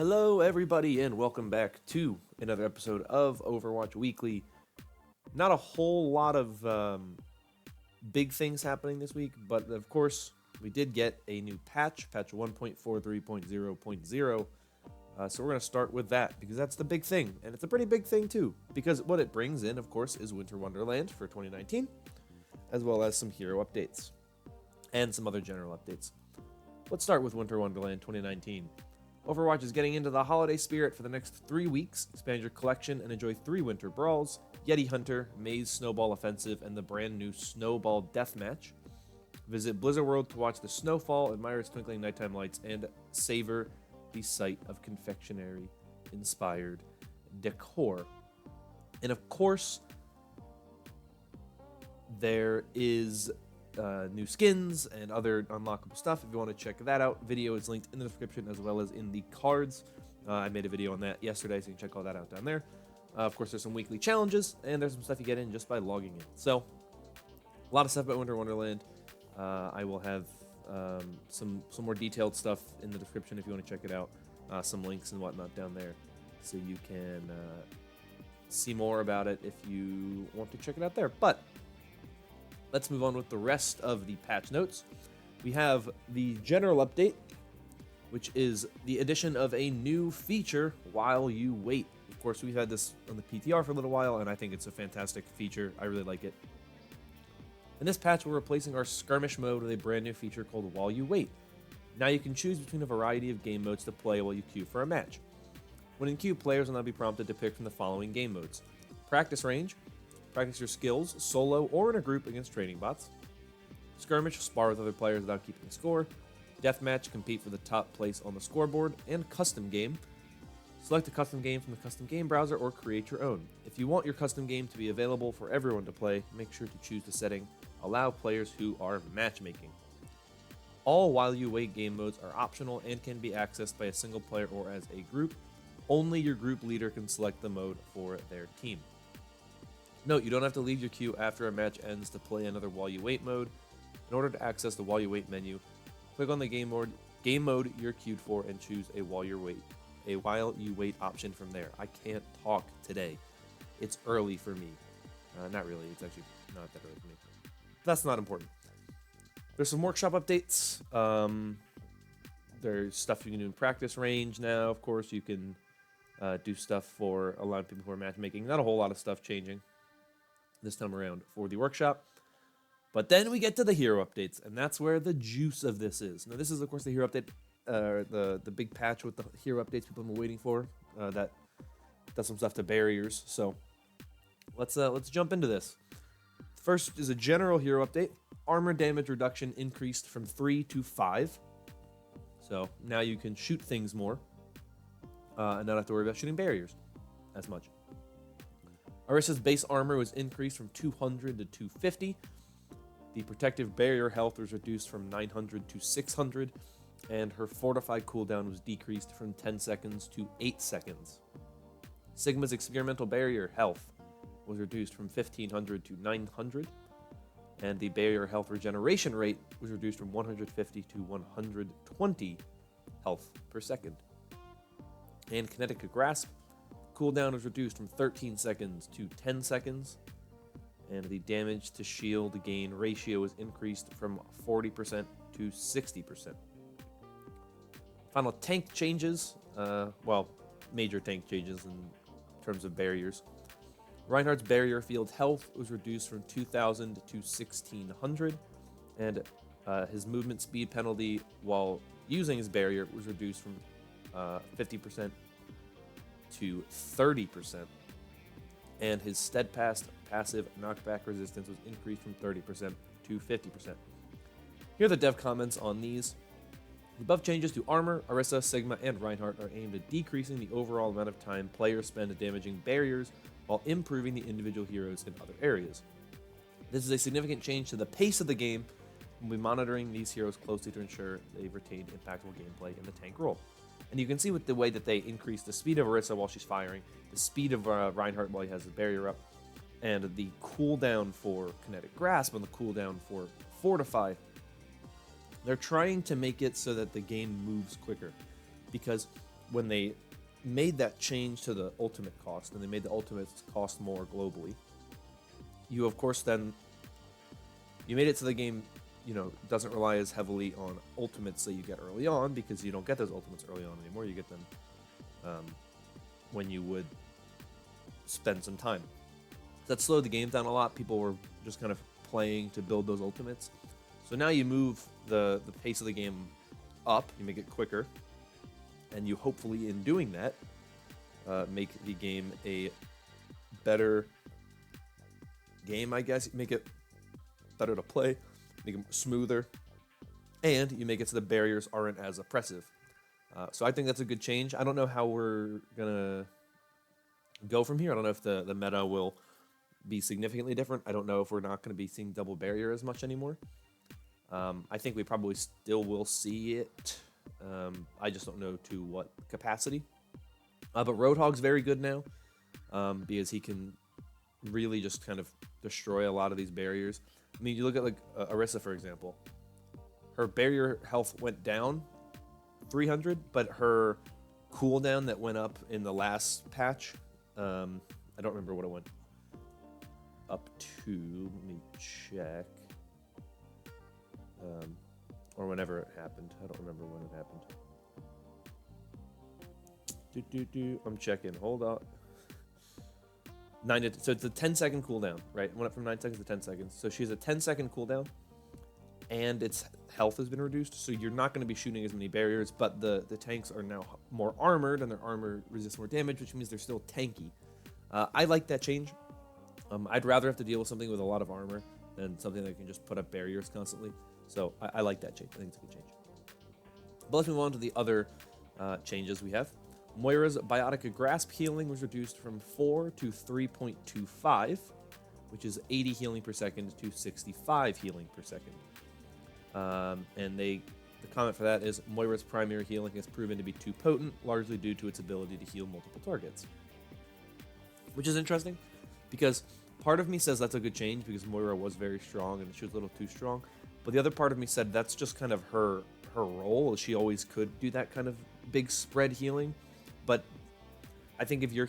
Hello, everybody, and welcome back to another episode of Overwatch Weekly. Not a whole lot of big things happening this week, but of course, we did get a new patch 1.43.0.0. So we're going to start with that, because that's the big thing, and it's a pretty big thing too, because what it brings in, of course, is Winter Wonderland for 2019, as well as some hero updates, and some other general updates. Let's start with Winter Wonderland 2019. Overwatch is getting into the holiday spirit for the next 3 weeks. Expand your collection and enjoy 3 winter brawls, Yeti Hunter, Maze Snowball Offensive, and the brand new Snowball Deathmatch. Visit Blizzard World to watch the snowfall, admire its twinkling nighttime lights, and savor the sight of confectionery-inspired decor. And of course, there is new skins and other unlockable stuff. If you want to check that out, video is linked in the description as well as in the cards. I made a video on that yesterday, so you can check all that out down there. Of course, there's some weekly challenges, and there's some stuff you get in just by logging in. So, a lot of stuff about Winter Wonderland. I will have some more detailed stuff in the description if you want to check it out. Some links and whatnot down there, so you can see more about it if you want to check it out there. But let's move on with the rest of the patch notes. We have the general update, which is the addition of a new feature, While You Wait. Of course, we've had this on the PTR for a little while, and I think it's a fantastic feature. I really like it. In this patch, we're replacing our skirmish mode with a brand new feature called While You Wait. Now you can choose between a variety of game modes to play while you queue for a match. When in queue, players will now be prompted to pick from the following game modes: Practice Range, practice your skills, solo or in a group against training bots. Skirmish, spar with other players without keeping score. Deathmatch, compete for the top place on the scoreboard. And custom game. Select a custom game from the custom game browser or create your own. If you want your custom game to be available for everyone to play, make sure to choose the setting Allow players who are matchmaking. All While You Wait game modes are optional and can be accessed by a single player or as a group. Only your group leader can select the mode for their team. Note, you don't have to leave your queue after a match ends to play another While You Wait mode. In order to access the While You Wait menu, click on the game mode you're queued for and choose a While You Wait option from there. I can't talk today. It's early for me. Not really. It's actually not that early for me. That's not important. There's some workshop updates. There's stuff you can do in practice range now. Of course, you can do stuff for a lot of people who are matchmaking. Not a whole lot of stuff changing this time around for the workshop. But then we get to the hero updates, and that's where the juice of this is. Now, this is, of course, the hero update, the big patch with the hero updates people have been waiting for. That does some stuff to barriers. So let's jump into this. First is a general hero update. Armor damage reduction increased from 3 to 5. So now you can shoot things more and not have to worry about shooting barriers as much. Orissa's base armor was increased from 200 to 250. The protective barrier health was reduced from 900 to 600. And her fortified cooldown was decreased from 10 seconds to 8 seconds. Sigma's experimental barrier health was reduced from 1500 to 900. And the barrier health regeneration rate was reduced from 150 to 120 health per second. And Kinetic Grasp cooldown was reduced from 13 seconds to 10 seconds. And the damage to shield gain ratio was increased from 40% to 60%. Final tank changes, major tank changes in terms of barriers. Reinhardt's barrier field health was reduced from 2,000 to 1,600, and his movement speed penalty while using his barrier was reduced from 50% to 30%, and his steadfast passive knockback resistance was increased from 30% to 50%. Here are the dev comments on these. The buff changes to Armor, Orisa, Sigma, and Reinhardt are aimed at decreasing the overall amount of time players spend damaging barriers while improving the individual heroes in other areas. This is a significant change to the pace of the game. We'll be monitoring these heroes closely to ensure they've retained impactful gameplay in the tank role. And you can see with the way that they increase the speed of Orisa while she's firing, the speed of Reinhardt while he has his barrier up, and the cooldown for Kinetic Grasp and the cooldown for Fortify. They're trying to make it so that the game moves quicker, because when they made that change to the ultimate cost, and they made the ultimates cost more globally, you of course then you made it so the game, doesn't rely as heavily on ultimates that you get early on, because you don't get those ultimates early on anymore. You get them when you would spend some time. That slowed the game down a lot. People were just kind of playing to build those ultimates. So now you move the pace of the game up, you make it quicker, and you hopefully, in doing that, make the game a better game, I guess. Make it better to play, make it smoother, and you make it so the barriers aren't as oppressive. So I think that's a good change. I don't know how we're gonna go from here. I don't know if the meta will be significantly different. I don't know if we're not going to be seeing double barrier as much anymore. I think we probably still will see it. I just don't know to what capacity. But Roadhog's very good now, because he can really just kind of destroy a lot of these barriers. I mean, you look at like Orisa, for example. Her barrier health went down 300, but her cooldown that went up in the last patch, I don't remember what it went up to. Let me check. Or whenever it happened. I don't remember when it happened. I'm checking. Hold on. So it's a 10-second cooldown, right? It went up from 9 seconds to 10 seconds. So she has a 10-second cooldown, and its health has been reduced. So you're not going to be shooting as many barriers, but the tanks are now more armored, and their armor resists more damage, which means they're still tanky. I like that change. I'd rather have to deal with something with a lot of armor than something that can just put up barriers constantly. So I like that change. I think it's a good change. But let's move on to the other changes we have. Moira's Biotic Grasp healing was reduced from 4 to 3.25, which is 80 healing per second to 65 healing per second. And the comment for that is Moira's primary healing has proven to be too potent, largely due to its ability to heal multiple targets. Which is interesting, because part of me says that's a good change because Moira was very strong and she was a little too strong. But the other part of me said that's just kind of her role. She always could do that kind of big spread healing. But I think if you're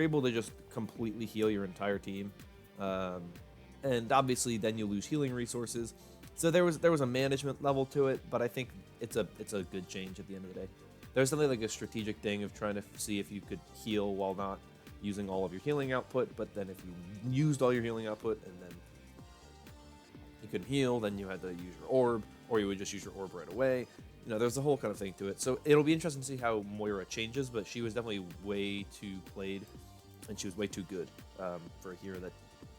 able to just completely heal your entire team, and obviously then you lose healing resources. So there was a management level to it, but I think it's a good change at the end of the day. There's something like a strategic thing of trying to see if you could heal while not using all of your healing output, but then if you used all your healing output and then you couldn't heal, then you had to use your orb, or you would just use your orb right away. There's a whole kind of thing to it. So it'll be interesting to see how Moira changes, but she was definitely way too played, and she was way too good for a hero that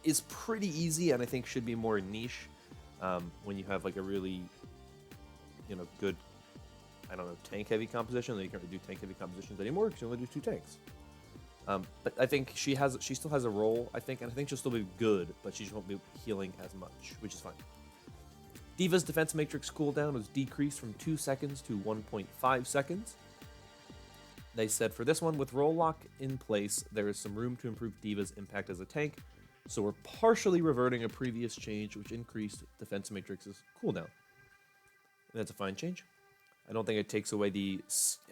is pretty easy, and I think should be more niche when you have like a really, good, tank-heavy composition. You can't really do tank-heavy compositions anymore because you only do 2 tanks. But I think she still has a role, I think, and I think she'll still be good, but she just won't be healing as much, which is fine. D.Va's defense matrix cooldown was decreased from 2 seconds to 1.5 seconds. They said for this one, with roll lock in place, there is some room to improve D.Va's impact as a tank, so we're partially reverting a previous change which increased defense matrix's cooldown. And that's a fine change. I don't think it takes away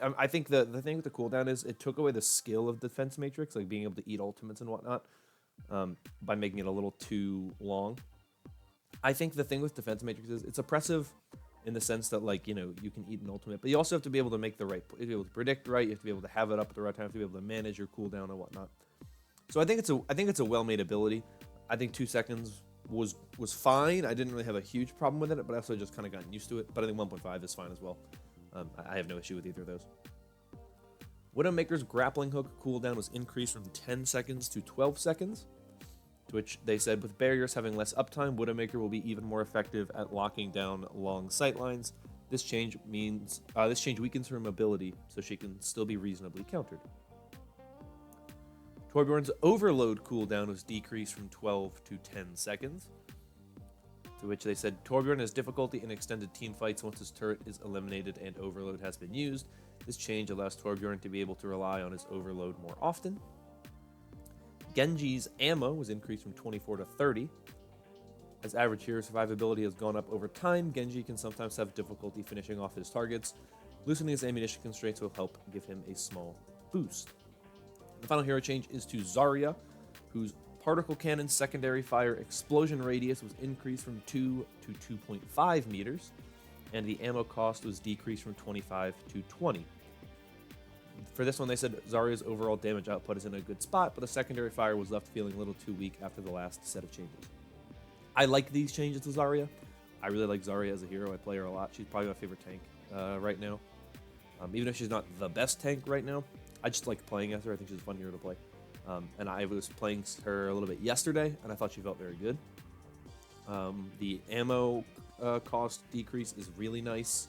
I think the thing with the cooldown is it took away the skill of defense matrix, like being able to eat ultimates and whatnot, by making it a little too long. I think the thing with defense matrix is it's oppressive in the sense that, like, you can eat an ultimate, but you also have to be able to make the right, you have to be able to predict right, you have to be able to have it up at the right time, you have to be able to manage your cooldown and whatnot. So I think it's a well-made ability. I think 2 seconds was fine. I didn't really have a huge problem with it, but I also just kind of gotten used to it. But I think 1.5 is fine as well. I have no issue with either of those. Widowmaker's grappling hook cooldown was increased from 10 seconds to 12 seconds, to which they said with barriers having less uptime, Widowmaker will be even more effective at locking down long sightlines. This change weakens her mobility, so she can still be reasonably countered. Torbjorn's overload cooldown was decreased from 12 to 10 seconds, to which they said Torbjorn has difficulty in extended team fights once his turret is eliminated and overload has been used. This change allows Torbjorn to be able to rely on his overload more often. Genji's ammo was increased from 24 to 30. As average hero survivability has gone up over time, Genji can sometimes have difficulty finishing off his targets. Loosening his ammunition constraints will help give him a small boost. The final hero change is to Zarya, whose particle cannon secondary fire explosion radius was increased from 2 to 2.5 meters, and the ammo cost was decreased from 25 to 20. For this one, they said Zarya's overall damage output is in a good spot, but the secondary fire was left feeling a little too weak after the last set of changes. I like these changes to Zarya. I really like Zarya as a hero. I play her a lot. She's probably my favorite tank right now. Even if she's not the best tank right now, I just like playing as her. I think she's a fun hero to play. And I was playing her a little bit yesterday, and I thought she felt very good. The ammo cost decrease is really nice.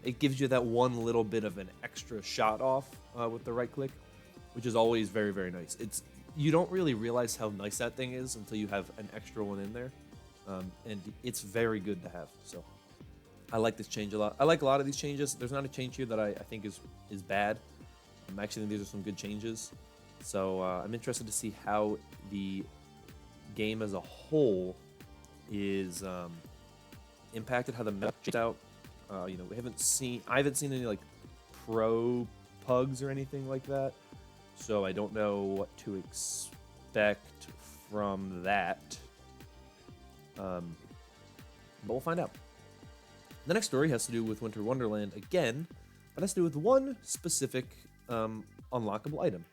It gives you that one little bit of an extra shot off with the right click, which is always very, very nice. You don't really realize how nice that thing is until you have an extra one in there, and it's very good to have. So I like this change a lot. I like a lot of these changes. There's not a change here that I think is bad. I actually think these are some good changes. So I'm interested to see how the game as a whole is impacted, how the meta shakes out. I haven't seen any like pro pugs or anything like that, so I don't know what to expect from that. But we'll find out. The next story has to do with Winter Wonderland again, but has to do with one specific unlockable item,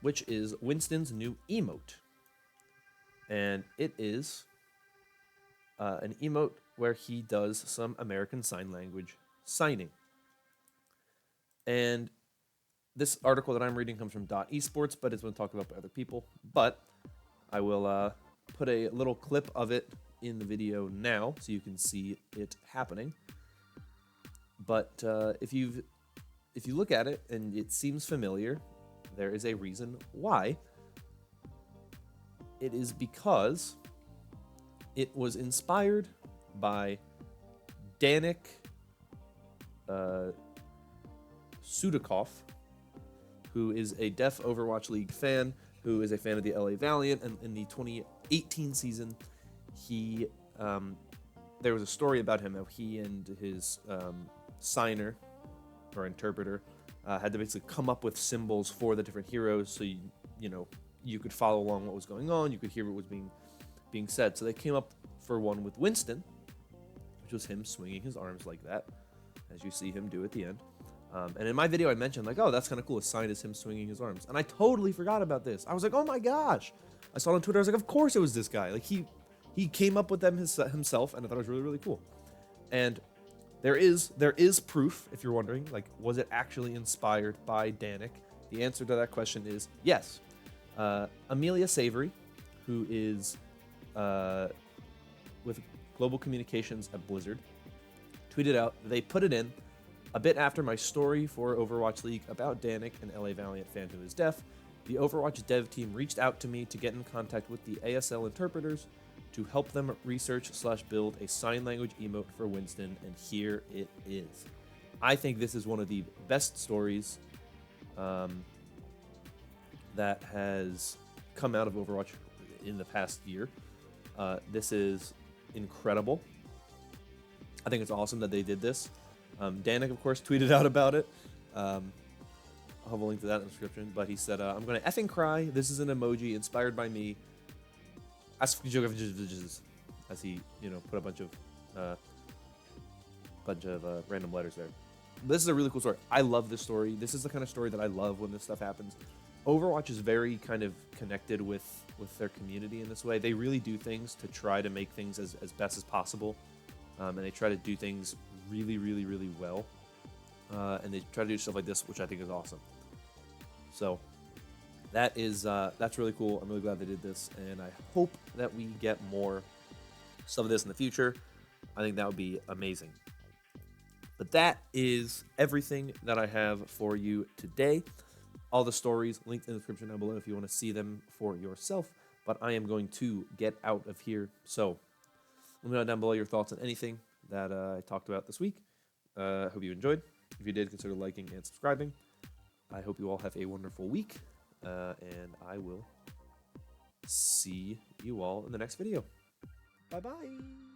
which is Winston's new emote. And it is an emote where he does some American Sign Language signing. And this article that I'm reading comes from .esports, but it's been talked about by other people. But I will put a little clip of it in the video now so you can see it happening. But if you look at it and it seems familiar, there is a reason why. It is because it was inspired by Danik Sudakov, who is a deaf Overwatch League fan, who is a fan of the LA Valiant, and in the 2018 season, there was a story about him how he and his signer or interpreter had to basically come up with symbols for the different heroes, so you could follow along what was going on, you could hear what was being said. So they came up for one with Winston, which was him swinging his arms like that, as you see him do at the end. And in my video, I mentioned, like, oh, that's kind of cool. A sign is him swinging his arms. And I totally forgot about this. I was like, oh my gosh. I saw it on Twitter. I was like, of course it was this guy. Like, he came up with them himself, and I thought it was really, really cool. And there is proof, if you're wondering, like, was it actually inspired by Danik? The answer to that question is yes. Amelia Savory, who is with Global Communications at Blizzard, tweeted out, they put it in a bit after my story for Overwatch League about Danik, an LA Valiant fan who is deaf. The Overwatch dev team reached out to me to get in contact with the ASL interpreters to help them research/build a sign language emote for Winston, and here it is. I think this is one of the best stories that has come out of Overwatch in the past year. This is incredible. I think it's awesome that they did this. Danik, of course, tweeted out about it. I'll have a link to that in the description. But he said, I'm going to effing cry. This is an emoji inspired by me. As he, put a bunch of random letters there. This is a really cool story. I love this story. This is the kind of story that I love when this stuff happens. Overwatch is very kind of connected with their community in this way. They really do things to try to make things as best as possible. And they try to do things really, really, really well. And they try to do stuff like this, which I think is awesome. So that's really cool. I'm really glad they did this, and I hope that we get more stuff of this in the future. I think that would be amazing. But that is everything that I have for you today. All the stories linked in the description down below if you want to see them for yourself. But I am going to get out of here. So let me know down below your thoughts on anything that I talked about this week. Hope you enjoyed. If you did, consider liking and subscribing. I hope you all have a wonderful week. And I will see you all in the next video. Bye-bye.